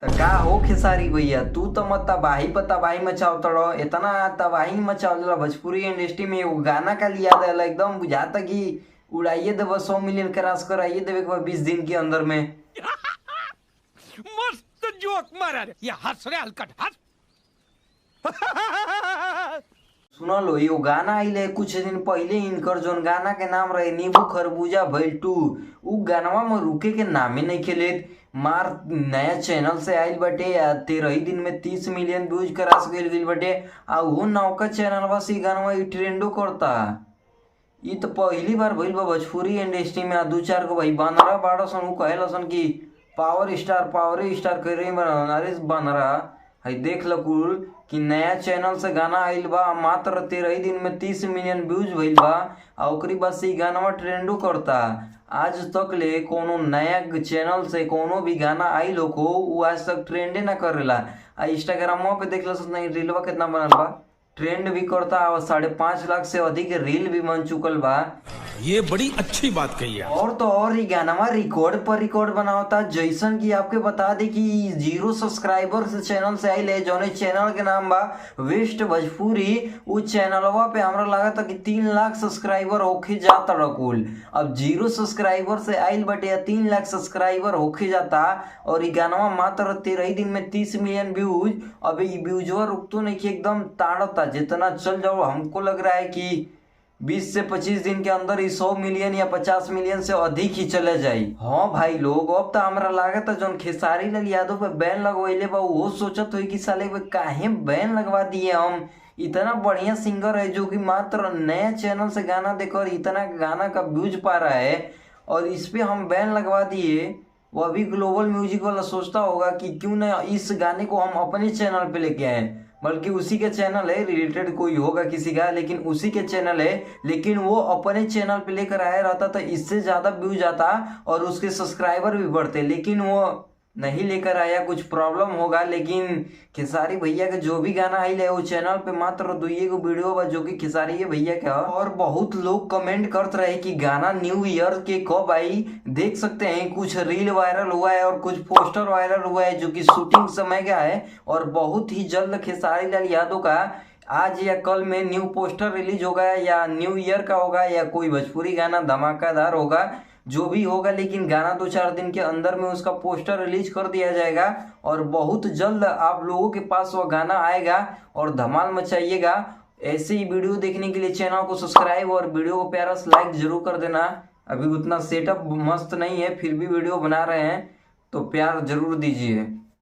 तो का हो खेसारी भैया, तू तो मत तबाही पर तबाही मचाव तड़ो। इतना तबाही मचाव दिला भोजपुरी इंडस्ट्री में। एगो गाना का लिया था एकदम बुझाता कि उड़ाइए देव 100 मिलियन क्रॉस कराइए देवे एक बार 20 दिन के अंदर में। मस्त जोक मारा रे, ये हंस रे हलकट हंस। सुना लो, यो गाना आइले कुछ दिन पहले। इनकर जोन गाना के नाम रहे नींबू खरबूजा भइल 2, उ गानवा में रुके के नामे नहीं खेले। मार नया चैनल से आइल बटे या 13 ही दिन में 30 मिलियन व्यूज क्रॉस गइल बटे। आ वो नौका चैनल बस ई गानवा ई ट्रेंडो करता। ई तो पहली बार भइल बा भोजपुरी इंडस्ट्री में। दू चार गो भाई बानरा बाड़ो सन, उ कहेला सन कि पावर स्टार कर रही। अरे बानरा, हई देख ल कुल कि नया चैनल से गाना आइल बा, मात्र 13 ही दिन में 30 मिलियन व्यूज भइल बा। आ ओकरी बाद से ई गाना ट्रेंडो करता। आज तक ले कोनो नया चैनल से कोनो भी गाना आइल हो को उ आज तक ट्रेंडे ना करेला। आ इंस्टाग्राम पे देख लो नहीं, रीलवा कितना बनल बा, ट्रेंड भी करता और 5.5 लाख से अधिक रील भी बन चुकल बा। ये बड़ी अच्छी बात कही है। और तो और ये गाना रिकॉर्ड पर रिकॉर्ड बनाता। जैसन कि आपके बता दे कि 0 सब्सक्राइबर से चैनल से आइले, जौन चैनल के नाम बा वेस्ट भोजपुरी। उस चैनलवा पे हमरा लगा था कि 3 लाख सब्सक्राइबर होके जाता रकुल। अब 0 सब्सक्राइबर से आइल बटे या 3 लाख सब्सक्राइबर होके जाता। और ये गाना मात्र 13 ही दिन में 30 मिलियन व्यूज। अब ये व्यूजवा रुकतो नहीं कि एकदम ताड़ता। जितना चल जाओ, हमको लग रहा है कि 20 से 25 दिन के अंदर ही 100 मिलियन या 50 मिलियन से अधिक ही चले जाई। हाँ भाई लोग, अब तो हमरा लागत है जोन खेसारी लाल यादव पे बैन लगवाइले बा, वो सोचत हुई कि साले पे काहे बैन लगवा दिए हम। इतना बढ़िया सिंगर है जो कि मात्र नया चैनल से गाना देकर इतना गाना का व्यूज पा रहा है, और इस पे हम बैन लगवा दिए। वो अभी ग्लोबल म्यूजिक वाला सोचता होगा कि क्यों ना इस गाने को हम अपने चैनल पे लेके आए। बल्कि उसी के चैनल है, रिलेटेड कोई होगा किसी का, लेकिन उसी के चैनल है, लेकिन वो अपने चैनल पे लेकर आया रहता तो इससे ज्यादा व्यूज आता और उसके सब्सक्राइबर भी बढ़ते। लेकिन वो नहीं लेकर आया, कुछ प्रॉब्लम होगा। लेकिन खेसारी भैया का जो भी गाना आई है वो चैनल पे मात्र 2 वीडियो बा जो कि खेसारी भैया का। और बहुत लोग कमेंट करते रहे कि गाना न्यू ईयर के कब आई। देख सकते हैं कुछ रील वायरल हुआ है और कुछ पोस्टर वायरल हुआ है जो कि शूटिंग समय का है। और बहुत ही जल्द खेसारी लाल यादव का आज या कल में न्यू पोस्टर रिलीज होगा, या न्यू ईयर का होगा, या कोई भोजपुरी गाना धमाकेदार होगा, जो भी होगा। लेकिन गाना 2-4 दिन के अंदर में उसका पोस्टर रिलीज कर दिया जाएगा और बहुत जल्द आप लोगों के पास वो गाना आएगा और धमाल मचाइएगा। ऐसे ही वीडियो देखने के लिए चैनल को सब्सक्राइब और वीडियो को प्यारा सा लाइक जरूर कर देना। अभी उतना सेटअप मस्त नहीं है, फिर भी वीडियो बना रहे हैं तो प्यार जरूर दीजिए।